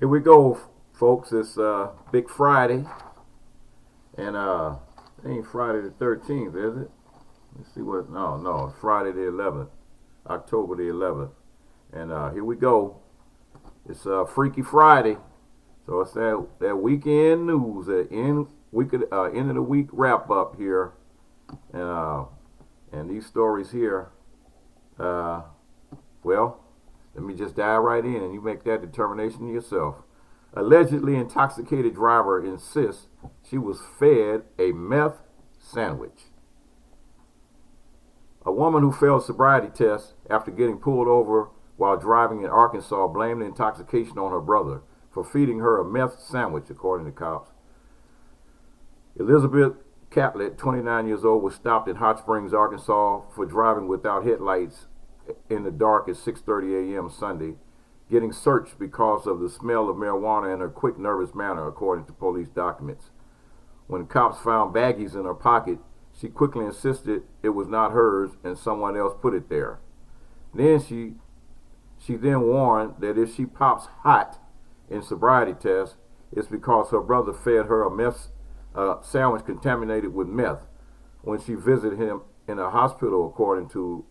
Here we go, folks. It's Big Friday, and it ain't Friday the 13th, is it? Let's see what. No, it's Friday the 11th, October the 11th, and here we go. It's Freaky Friday, so it's that weekend news, that end of the week wrap up here, and these stories here. Well, let me just dive right in, and you make that determination yourself. Allegedly intoxicated driver insists she was fed a meth sandwich. A woman who failed sobriety tests after getting pulled over while driving in Arkansas blamed the intoxication on her brother for feeding her a meth sandwich, according to cops. Elizabeth Catlett, 29 years old, was stopped in Hot Springs, Arkansas for driving without headlights in the dark at 6:30 a.m. Sunday, getting searched because of the smell of marijuana and her quick, nervous manner, according to police documents. When cops found baggies in her pocket, she quickly insisted it was not hers and someone else put it there. Then she then warned that if she pops hot in sobriety tests, it's because her brother fed her a meth sandwich contaminated with meth when she visited him in a hospital, according to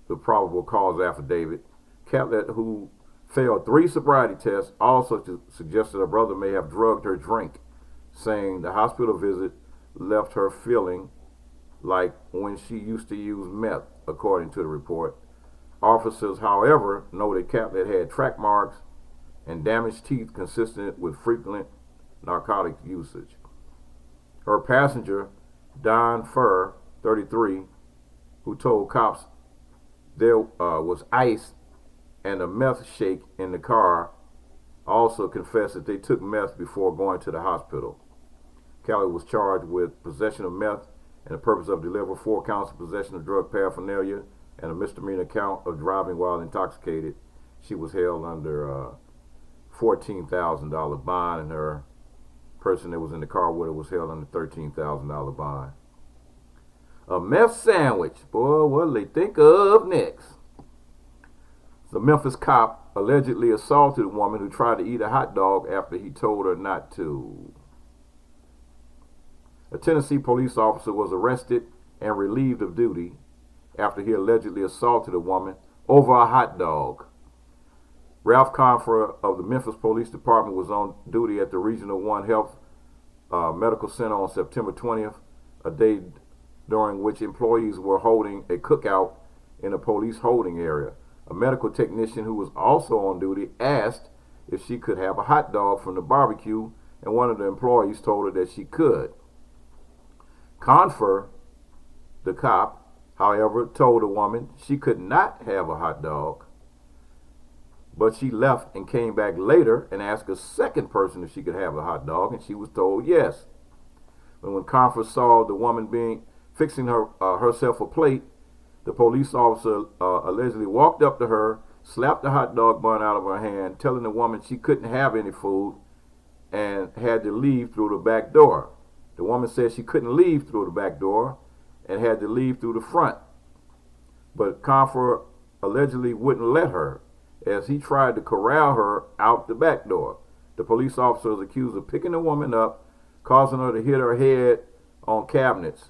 the probable cause affidavit. Catlett, who failed 3 sobriety tests, also suggested her brother may have drugged her drink, saying the hospital visit left her feeling like when she used to use meth, according to the report. Officers, however, noted Catlett had track marks and damaged teeth consistent with frequent narcotic usage. Her passenger, Don Furr, 33, who told cops there was ice and a meth shake in the car, also confessed that they took meth before going to the hospital. Kelly was charged with possession of meth and the purpose of delivery, 4 counts of possession of drug paraphernalia, and a misdemeanor count of driving while intoxicated. She was held under a $14,000 bond, and her person that was in the car with her was held under $13,000 bond. A meth sandwich. Boy, what'll they think of next? The Memphis cop allegedly assaulted a woman who tried to eat a hot dog after he told her not to. A Tennessee police officer was arrested and relieved of duty after he allegedly assaulted a woman over a hot dog. Ralph Confer of the Memphis Police Department was on duty at the Regional 1 Health Medical Center on September 20th, a day during which employees were holding a cookout in a police holding area. A medical technician who was also on duty asked if she could have a hot dog from the barbecue, and one of the employees told her that she could. Confer, the cop, however, told the woman she could not have a hot dog, but she left and came back later and asked a second person if she could have a hot dog, and she was told yes. But when Confer saw the woman fixing herself a plate, the police officer allegedly walked up to her, slapped the hot dog bun out of her hand, telling the woman she couldn't have any food and had to leave through the back door. The woman said she couldn't leave through the back door and had to leave through the front. But Confer allegedly wouldn't let her, as he tried to corral her out the back door. The police officer is accused of picking the woman up, causing her to hit her head on cabinets.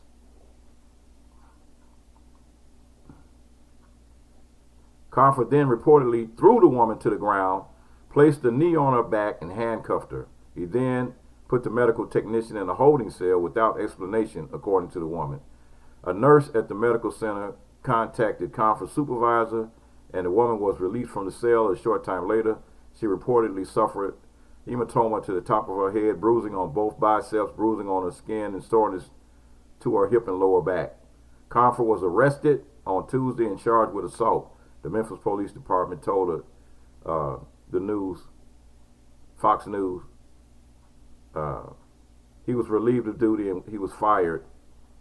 Confer then reportedly threw the woman to the ground, placed a knee on her back, and handcuffed her. He then put the medical technician in a holding cell without explanation, according to the woman. A nurse at the medical center contacted Confer's supervisor, and the woman was released from the cell a short time later. She reportedly suffered hematoma to the top of her head, bruising on both biceps, bruising on her skin, and soreness to her hip and lower back. Confer was arrested on Tuesday and charged with assault. The Memphis Police Department told the news, Fox News, he was relieved of duty and he was fired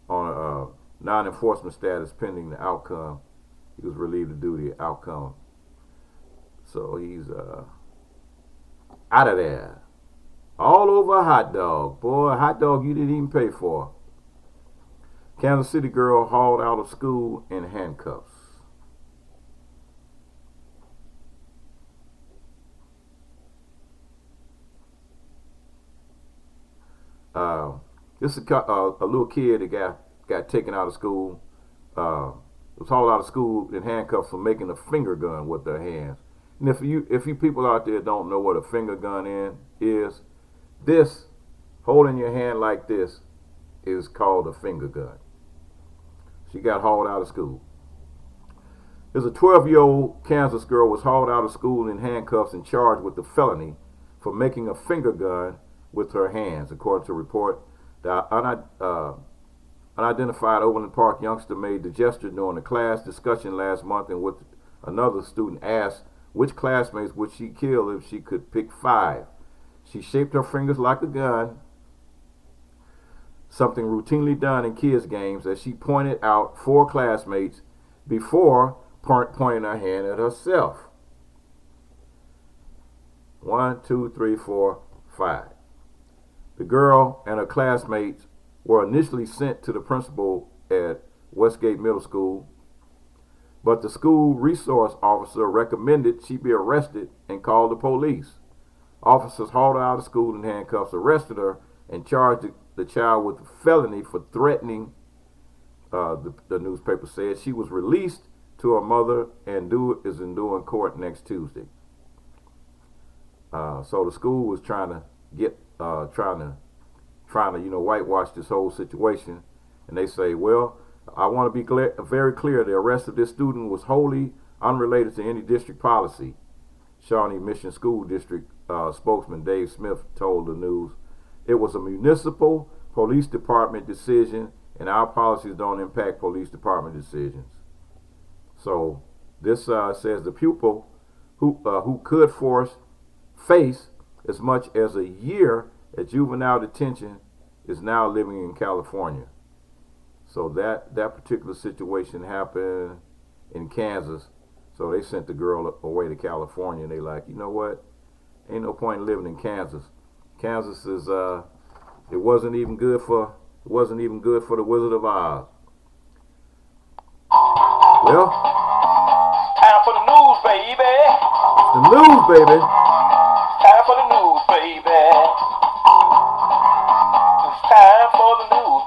on a non-enforcement status pending the outcome. He was relieved of duty outcome. So he's out of there. All over a hot dog. Boy, a hot dog you didn't even pay for. Kansas City girl hauled out of school in handcuffs. This is a little kid that got taken out of school. Was hauled out of school in handcuffs for making a finger gun with their hands. And if you people out there don't know what a finger gun is, this holding your hand like this is called a finger gun. She got hauled out of school. There's a 12-year-old Kansas girl was hauled out of school in handcuffs and charged with the felony for making a finger gun with her hands, according to a report. The unidentified Overland Park youngster made the gesture during a class discussion last month, in which another student asked which classmates would she kill if she could pick 5. She shaped her fingers like a gun, something routinely done in kids' games, as she pointed out 4 classmates before pointing her hand at herself. 1, 2, 3, 4, 5. The girl and her classmates were initially sent to the principal at Westgate Middle School, but the school resource officer recommended she be arrested and called the police. Officers hauled her out of school in handcuffs, arrested her, and charged the child with a felony for threatening, the newspaper said. She was released to her mother and is in due in court next Tuesday. So the school was trying to whitewash this whole situation, and they say, well, I want to be very clear, the arrest of this student was wholly unrelated to any district policy. Shawnee Mission School District spokesman Dave Smith told the news, it was a municipal police department decision, and our policies don't impact police department decisions. So this says the pupil who could face as much as a year at juvenile detention is now living in California. So that particular situation happened in Kansas. So they sent the girl away to California, and they like, you know what? Ain't no point in living in Kansas. Kansas is it wasn't even good for the Wizard of Oz. Well, time for the news, baby. It's the news, baby. Time for the news, baby. It's time for the news.